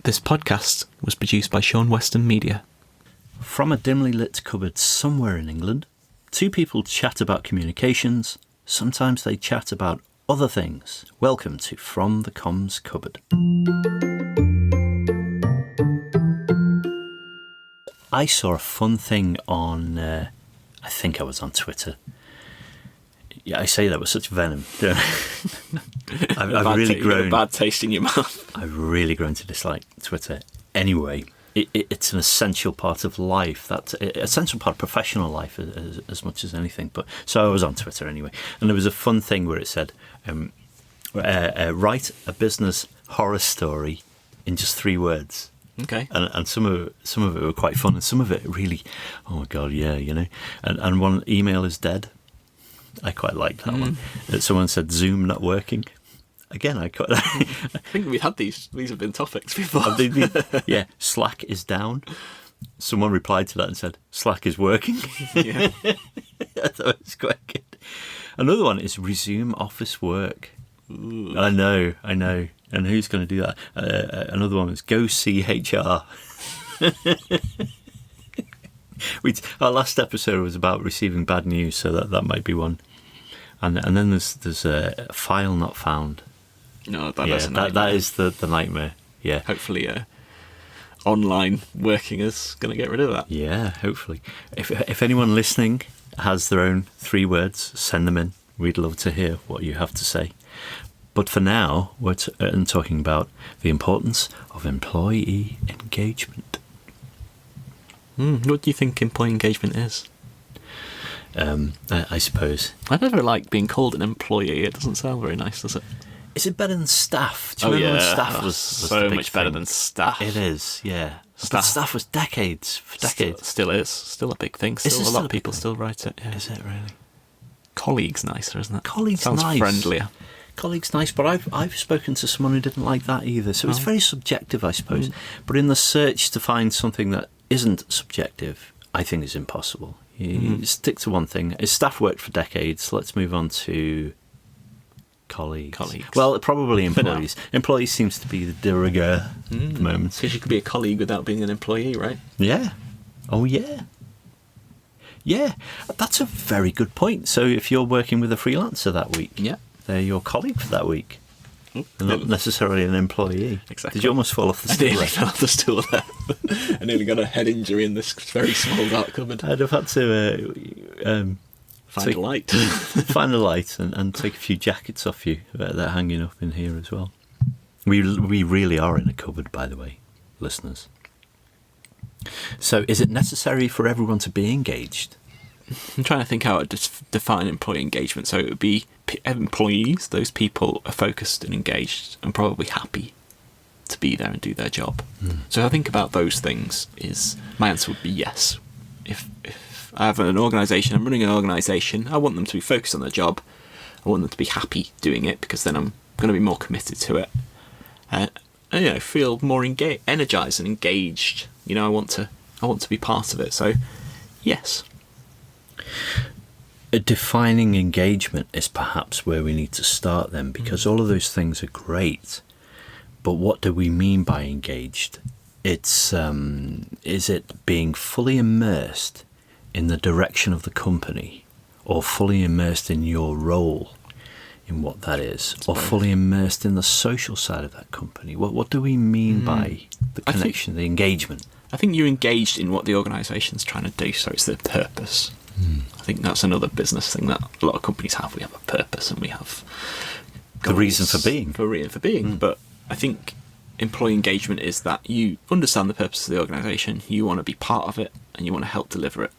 This podcast was produced by Shaun Weston Media. From a dimly lit cupboard somewhere in England, two people chat about communications. Sometimes they chat about other things. Welcome to From the Comms Cupboard. I saw a fun thing on, I think I was on Twitter. Yeah, I say that with such venom. I've really grown. Bad taste in your mouth. I've really grown to dislike Twitter. Anyway, it's an essential part of life. That's an essential part of professional life as much as anything. But so I was on Twitter anyway, and there was a fun thing where it said, "Write a business horror story in just 3 words." Okay. And some of it were quite fun, and some of it really, oh my god, yeah, you know. And one, email is dead. I quite liked that one. Someone said Zoom not working. Again, I think we've had these. These have been topics before. Yeah, Slack is down. Someone replied to that and said Slack is working. Yeah. I thought it was quite good. Another one is resume office work. Ooh. I know. And who's going to do that? Another one is go see HR. Our last episode was about receiving bad news, so that might be one. And then there's a file not found. No, is a nightmare. That is the nightmare. Yeah. Hopefully, online working is going to get rid of that. Yeah, hopefully. If anyone listening has their own 3 words, send them in. We'd love to hear what you have to say. But for now, we're talking about the importance of employee engagement. What do you think employee engagement is? I suppose. I never like being called an employee. It doesn't sound very nice, does it? Is it better than staff? Do you remember when staff was so much better than staff? It is, yeah. Staff was decades. Still is. Still a big thing. Still a lot of people still write it. Yeah. Is it really? Colleague's nicer, isn't it? Colleague's sounds nice. Friendlier. Colleague's nice, but I've spoken to someone who didn't like that either. So it's very subjective, I suppose. But in the search to find something that isn't subjective, I think is impossible. You stick to one thing. Staff worked for decades. Let's move on to colleagues. Well, probably employees. Employees seems to be the de rigueur at the moment. Because you could be a colleague without being an employee, right? Yeah. Oh, yeah. Yeah, that's a very good point. So if you're working with a freelancer that week, they're your colleague for that week. They're not necessarily an employee. Exactly. Did you almost fall off the stool? I nearly fell off the stool there. I nearly got a head injury in this very small dark cupboard. I'd have had to find a light. Find a light and take a few jackets off you that are hanging up in here as well. We really are in a cupboard, by the way, listeners. So is it necessary for everyone to be engaged? I'm trying to think how to define employee engagement. So it would be employees, those people are focused and engaged and probably happy to be there and do their job. So if I think about those things, my answer would be yes. If I have an organisation, I'm running an organisation, I want them to be focused on their job. I want them to be happy doing it because then I'm going to be more committed to it. And feel more energised and engaged. I want to be part of it. So yes. Defining engagement is perhaps where we need to start then, because all of those things are great, but what do we mean by engaged? It's is it being fully immersed in the direction of the company, or fully immersed in your role in what that is, or fully immersed in the social side of that company? What do we mean by the connection, the engagement? I think you're engaged in what the organisation's trying to do, so it's their purpose. I think that's another business thing that a lot of companies have. We have a purpose and we have the reason for being. But I think employee engagement is that you understand the purpose of the organisation, you want to be part of it, and you want to help deliver it.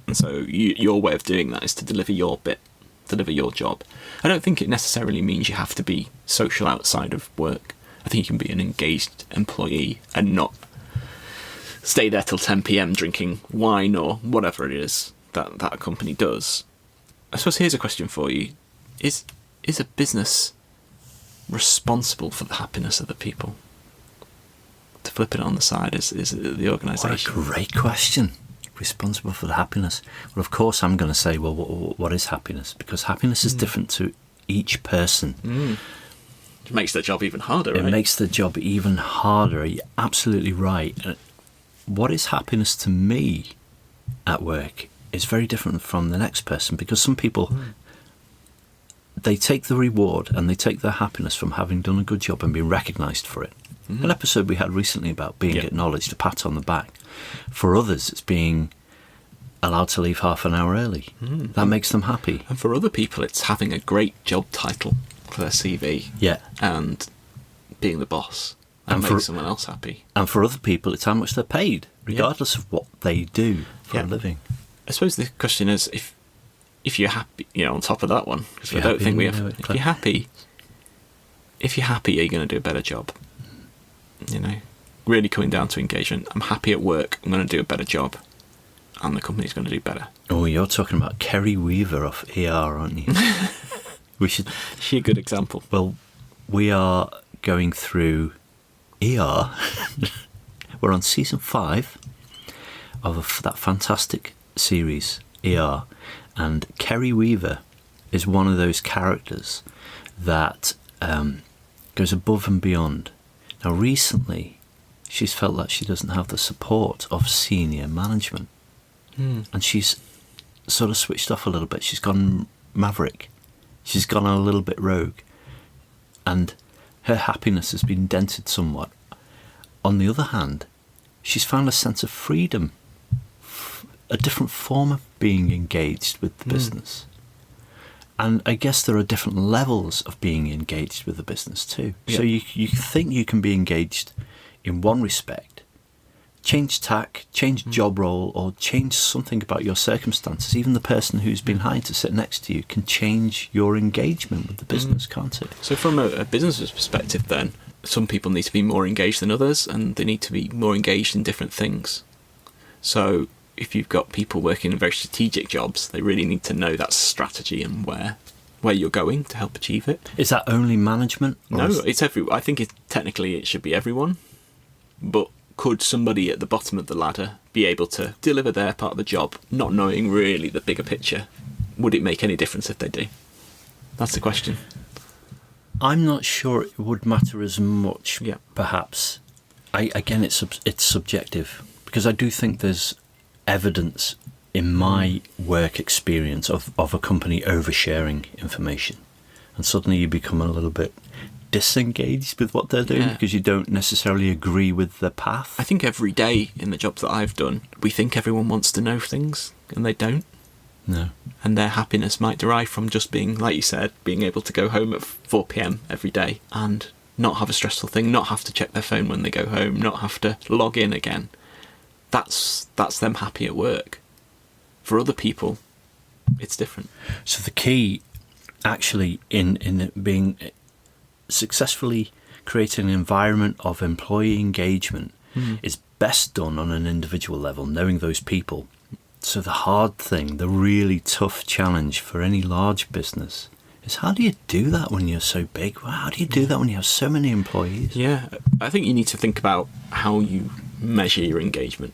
And so your way of doing that is to deliver your bit, deliver your job. I don't think it necessarily means you have to be social outside of work. I think you can be an engaged employee and not stay there till 10 p.m. drinking wine or whatever it is that a company does. I suppose here's a question for you. Is a business responsible for the happiness of the people? To flip it on the side, is it the organisation? What a great question. Responsible for the happiness. Well, of course I'm going to say, well, what is happiness? Because happiness is different to each person. It makes their job even harder, right? It makes the job even harder. You're absolutely right. What is happiness to me at work is very different from the next person, because some people, they take the reward and they take their happiness from having done a good job and being recognised for it. An episode we had recently about being acknowledged, a pat on the back. For others, it's being allowed to leave half an hour early. That makes them happy. And for other people, it's having a great job title for their CV. Yeah. And being the boss. That makes someone else happy. And for other people, it's how much they're paid, regardless of what they do for a living. I suppose the question is, if you're happy, on top of that one, because I don't think we have. If you're happy, are you going to do a better job? Really coming down to engagement. I'm happy at work. I'm going to do a better job, and the company's going to do better. Oh, you're talking about Kerry Weaver off ER, aren't you? Is she a good example? Well, we are going through ER. We're on season 5 of that fantastic series ER, and Kerry Weaver is one of those characters that goes above and beyond. Now recently she's felt that she doesn't have the support of senior management, and she's sort of switched off a little bit. She's gone maverick, she's gone a little bit rogue, and her happiness has been dented somewhat. On the other hand, she's found a sense of freedom, a different form of being engaged with the business. And I guess there are different levels of being engaged with the business too. Yeah. So you think you can be engaged in one respect, change tack, change job role, or change something about your circumstances. Even the person who's been hired to sit next to you can change your engagement with the business, can't it? So from a business's perspective then, some people need to be more engaged than others, and they need to be more engaged in different things. So if you've got people working in very strategic jobs, they really need to know that strategy and where you're going to help achieve it. Is that only management? No, it's everyone. I think technically it should be everyone. But could somebody at the bottom of the ladder be able to deliver their part of the job, not knowing really the bigger picture? Would it make any difference if they do? That's the question. I'm not sure it would matter as much, perhaps. Again, it's subjective, because I do think there's evidence in my work experience of a company oversharing information, and suddenly you become a little bit disengaged with what they're doing because you don't necessarily agree with the path. I think every day in the jobs that I've done, we think everyone wants to know things, and they don't. No. And their happiness might derive from just being, like you said, being able to go home at 4 p.m. every day and not have a stressful thing, not have to check their phone when they go home, not have to log in again. That's them happy at work. For other people, it's different. So the key, actually, in being successfully creating an environment of employee engagement is best done on an individual level, knowing those people. So the hard thing, the really tough challenge for any large business is, how do you do that when you're so big? How do you do that when you have so many employees? Yeah, I think you need to think about how you measure your engagement.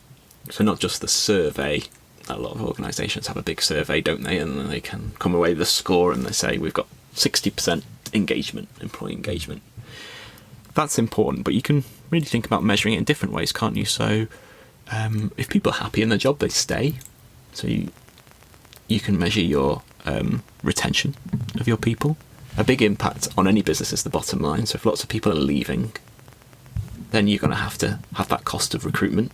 So not just the survey. A lot of organisations have a big survey, don't they? And then they can come away with a score and they say, we've got 60% engagement, employee engagement. That's important, but you can really think about measuring it in different ways, can't you? So if people are happy in their job, they stay. So you can measure your retention of your people. A big impact on any business is the bottom line. So if lots of people are leaving, then you're going to have that cost of recruitment.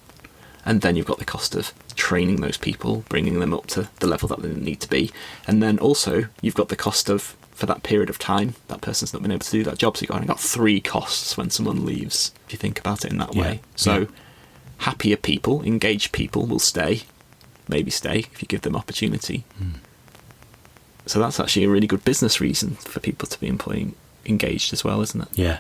And then you've got the cost of training those people, bringing them up to the level that they need to be. And then also you've got the cost of, for that period of time, that person's not been able to do that job. So you've got 3 costs when someone leaves, if you think about it in that way. So happier people, engaged people will stay, maybe stay if you give them opportunity. So that's actually a really good business reason for people to be employing engaged as well, isn't it? Yeah,